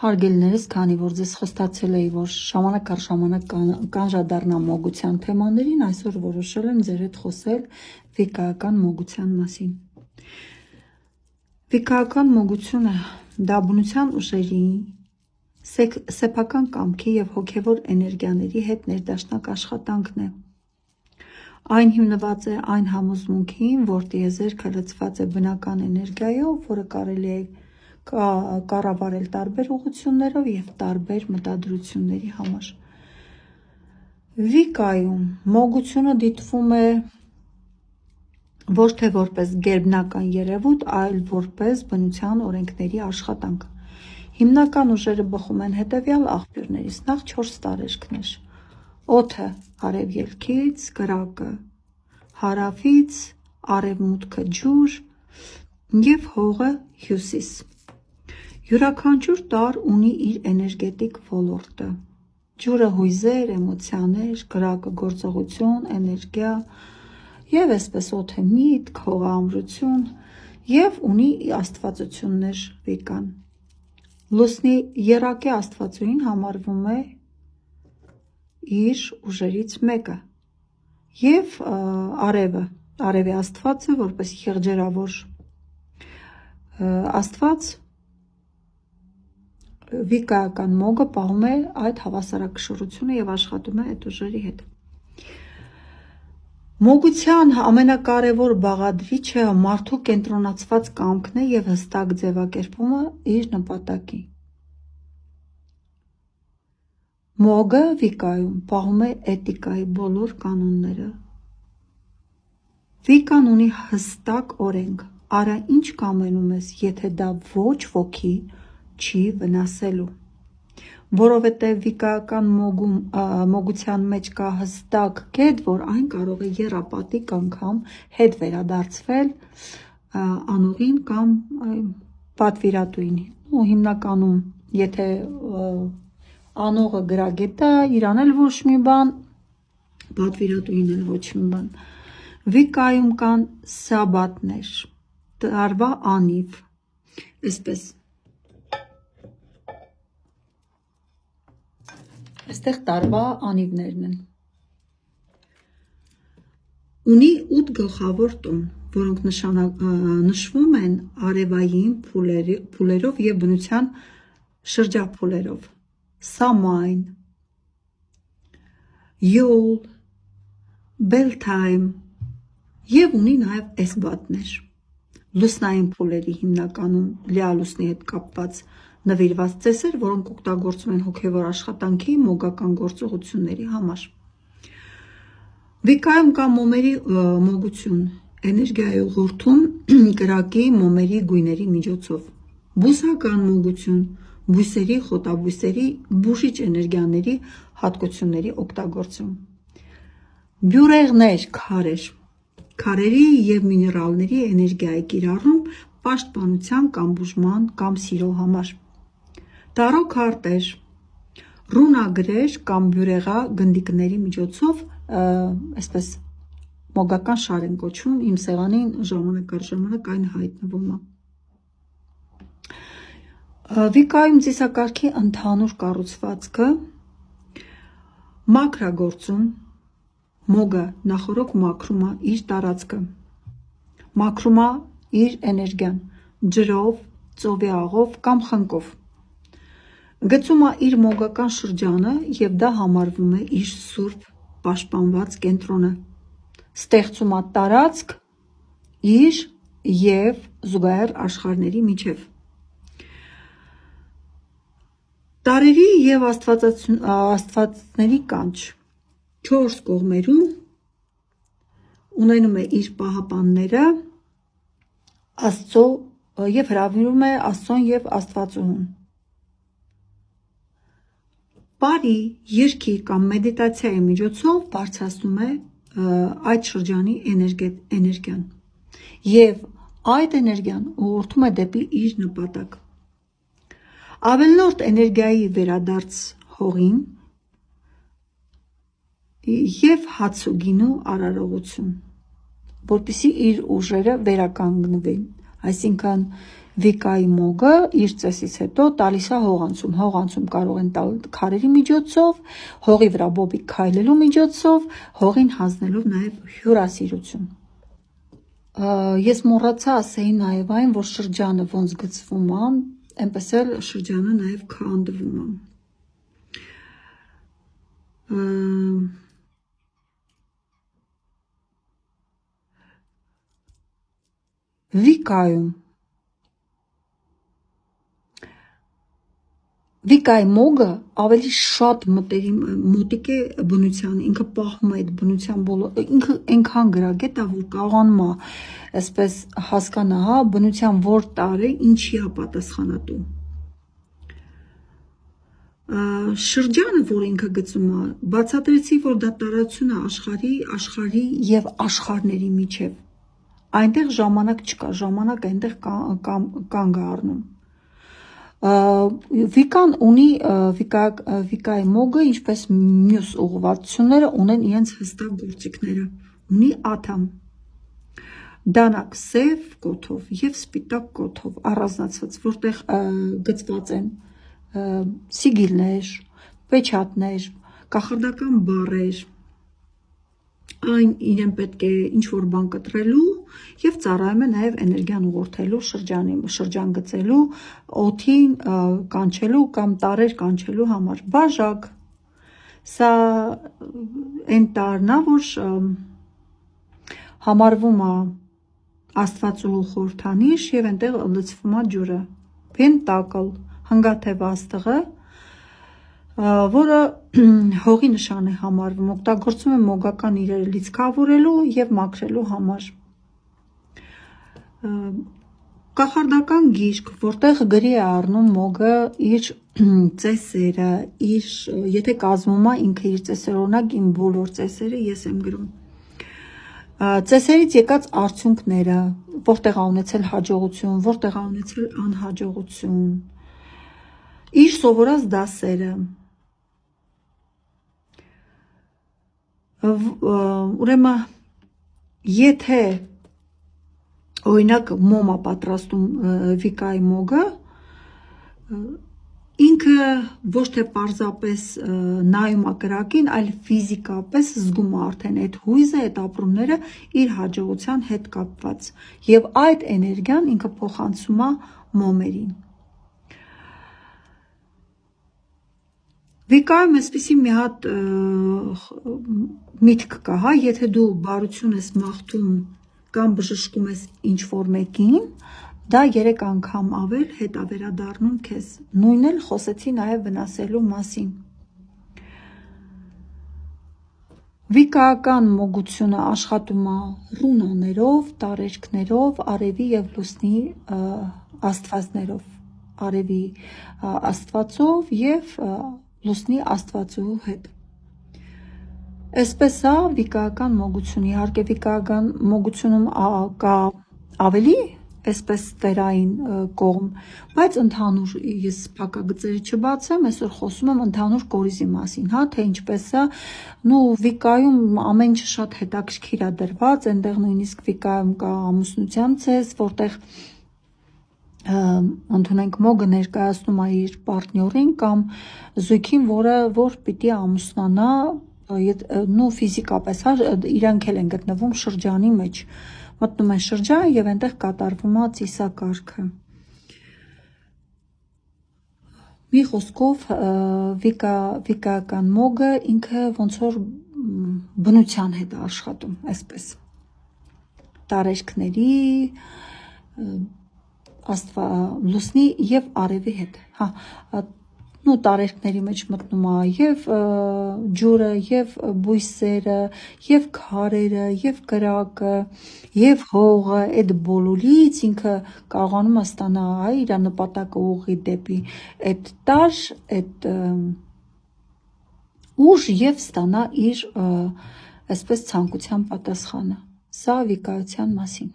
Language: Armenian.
Հարգելիներս, քանի որ ձեզ խոստացել էի, որ ժամանակ առ ժամանակ կանժադառնամ մոգության թեմաներին, այսօր որոշել եմ ձեր հետ խոսել վիկայական մոգության մասին։ Վիկայական մոգությունը դա բնության ուժերի, սեփական կամքի եւ հոգեվոր էներգիաների հետ ներդաշնակ աշխատանքն է։ Այն հիմնված է այն համոզմունքին, որ տիեզերքը լցված է բնական էներգիայով, որը կարելի է կառավարել տարբեր ուղղություններով եւ տարբեր մտադրությունների համար։ Վիկայում մոգությունը դիտվում է ոչ թե որպես գերբնական երևույթ, այլ որպես բնության օրենքների աշխատանք։ Հիմնական ուժերը բխում են հետևյալ աղբյուրներից. նախ 4 տարերկներ. օդը արևելքից, կրակը հարավից, արևմուտքը ջուր եւ հողը հյուսիս։ Յուրաքանչյուր տարր ունի իր էներգետիկ ոլորտը։ Ջուրը հույզեր, էմոցիաներ, կրակը գործողություն, էներգիա եւ այսպես օդը միտք, հողը ամրություն եւ ունի աստվածություններ վիկան։ Լուսնի եռակի աստվածուհին համարվում է իր ուժերից մեկը եւ արևի աստվածը որպես եղջերավոր աստված վիկայական մոգը պահում է այդ հավասարակշռությունը եւ աշխատում է այդ ուժերի հետ։ Մոգության ամենակարևոր բաղադրիչը մարդու կենտրոնացված կամքն է եւ հստակ ձևակերպումը իր նպատակի։ Մոգը վիկայում պահում է էթիկայի բոլոր կանոնները։ Վիկան ունի հստակ օրենք. արա ինչ կամենում ես, եթե դա ոչ ոքի չի վնասելու։ Որովհետև վիկայական մոգության մեջ կա հստակ կետ, որ այն կարող է եռապատիկ անգամ հետ վերադարձվել անողին կամ պատվիրատուին։ Ու հիմնականում, եթե անողը գրագետ է, իրան էլ ոչ մի բան, պատվիրատուին էլ ոչ մի բան։ Վիկայում կան սաբաթներ, տարվա անիվ, այսպես։ Այստեղ տարվա անիվներն են։ Ունի 8 գլխավոր տուն, որոնք նշվում են արևային փուլերով եւ բնության շրջափուլերով։ Սամայն, Յոլ, Բելթայմ եւ ունի նաեւ էսբաթներ։ Լուսնային փուլերի հիմնականում լիալուսնի հետ կապված նվիրված ծեսեր, որոնք օգտագործվում են հոգեվոր աշխատանքի մոգական գործողությունների համար։ Վիկայում կա մոմերի մոգություն, էներգիայի ուղղորդում կրակի մոմերի գույների միջոցով։ Բուսական մոգություն, բույսերի, խոտաբույսերի բուժիչ էներգիաների հատկությունների օգտագործում։ Բյուրեղներ, քարեր, քարերի եւ միներալների էներգիայի կիրառում պաշտպանության կամ բուժման կամ սիրո համար։ Տարո քարտեր, ռունագրեր կամ բյուրեղա գնդիկների միջոցով, այսպես մոգական շար են կոչվում, իմ սեղանին ժամանակ առ ժամանակ այն հայտնվում է։ Վիկայում ծիսակարգի ընդհանուր կառուցվածքը մաքրագործում, մոգը նախորոք մաքրում է իր տարածքը, մաքրում է իր էներգիան ջրով, ծովի աղով կամ խնկով, գծում է իր մոգական շրջանը եւ դա համարվում է իր սուրբ պաշտպանված կենտրոնը, ստեղծում է տարածք իր եւ զուգահեռ աշխարհների միջև։ Տարրերի եւ աստվածների կանչ 4 կողմերում ունենում է իր պահապանները Աստծո եւ հրավիրում է Աստծուն եւ Աստվածուհուն։ Բարի երգի կամ մեդիտացիայի միջոցով բարձրացնում է այդ շրջանի էներգիան եւ այդ էներգիան ուղղորդում է դեպի իր նպատակ։ Ավելորդ էներգիայի վերադարձ հողին եւ հաց ու գինու արարողություն, որպեսզի իր ուժերը վերականգնվեն։ Այսինքն Վիկայի մոգը իր ծեսից հետո տալիս է հողանցում։ Հողանցում կարող են տալ քարերի միջոցով, հողի վրա բոբիկ քայլելու միջոցով, հողին հանձնելով նաև հյուրասիրություն։ Ես մոռացա ասեի նաև այն, որ շրջանը ոնց գծվում է, այնպես էլ շրջանը նաև քանդվում է։ Վիկայի մոգը ավելի շատ մոտիկ է բնությանը, ինքը պահում է այդ բնության բոլոր, ինքը այնքան գրագետ է, որ կարողանում է այսպես հասկանա, հա, բնության որ տարը ինչի է պատասխանատու։ Շրջանը, որ ինքը գծում է, բացատրեցի, որ դա տարածություն է աշխարհի եւ աշխարհների միջև։ Այնտեղ ժամանակ չկա, ժամանակ այնտեղ կանգ է առնում։ Վիկան ունի, վիկայի մոգը, ինչպես մյուս ուղղվածությունները, ունեն իրենց հստակ գործիքները։ Ունի աթամ, դանակ սև կոթով եւ սպիտակ կոթով առանձնացված, որտեղ գծված են սիգիլներ, պեչատներ, կախարդական բառեր, այն իրեն պետք է ինչ-որ բան կտրելու եւ ծառայում է նաեւ էներգիան ուղղորդելու շրջան գծելու, օդին կանչելու կամ տարեր կանչելու համար։ Բաժակ, սա այն տարն է, որ համարվում է Աստվածու խորհրդանիշ եւ այնտեղ լցվում է ջուրը։ Պենտակլ, հնգաթև աստղը, որը հողի նշան է համարվում, օգտագործվում է մոգական իրերը լիցքավորելու եւ մաքրելու համար։ Կախարդական գիրք, որտեղ գրի է առնում մոգը իր ծեսերը, եթե կազմում է ինքը իր ծեսերը, օրինակ իմ բոլոր ծեսերը ես եմ գրում։ Ծեսերից եկած արդյունքները, որտեղ է ունեցել հաջողություն, որտեղ է ունեցել անհաջողություն, իր սովորած դասերը։ Ուրեմն, եթե օրինակ մոմ է պատրաստում վիկայի մոգը, ինքը ոչ թե պարզապես նայում է կրակին, այլ ֆիզիկապես զգում է արդեն այդ հույզը, այդ ապրումները իր հաջողության հետ կապված եւ այդ էներգիան ինքը փոխանցում է մոմերին։ Վիկայում այսպիսի մի հատ միտք կա, հա, եթե դու բարություն ես մաղթում կամ բժշկում ես ինչ-որ մեկին, դա 3 անգամ ավել հետ է վերադառնում քեզ։ Նույնն էլ խոսեցի նաև վնասելու մասին։ Վիկայական մոգությունը աշխատում է ռունաներով, տարերքներով, արևի եւ լուսնի աստվածներով, արևի աստվածով եւ լուսնի աստվածու հետ։ Այսպես է վիկայական մոգություն, իհարկե վիկայական մոգությունում կա ավելի այսպես տերային կողմ, բայց ընդհանուր ես փակագծերը չբացեմ, այսօր խոսում եմ ընդհանուր կորիզի մասին, հա, թե ինչպես է, նու վիկայում ամեն ինչը շատ հետաքրքիր է դրված, այնտեղ նույնիսկ վիկայում կա ամուսնության ցես, որտեղ ընդունենք մոգը ներկայացնում է իր պարտներին կամ զույգին, որ պիտի ամուսնանա, նու ֆիզիկապես, հա, իրանք էլ են գտնվում շրջանի մեջ, մտնում են շրջան եւ այնտեղ կատարվում է ծիսակարգը։ Մի խոսքով վիկայական մոգը ինքը ոնց որ բնության հետ է աշխատում, այսպես տարերքների, լուսնի եւ արևի հետ, հա, նու տարերքների մեջ մտնում է եւ ջուրը, եւ բույսերը, եւ քարերը, եւ կրակը, եւ հողը, այդ բոլորից ինքը կարողանում է ստանալ իր նպատակը ուղղի դեպի այդ տար, այդ ուժ եւ ստանա իր այսպես ցանկության պատասխանը։ Սա վիկայության մասին։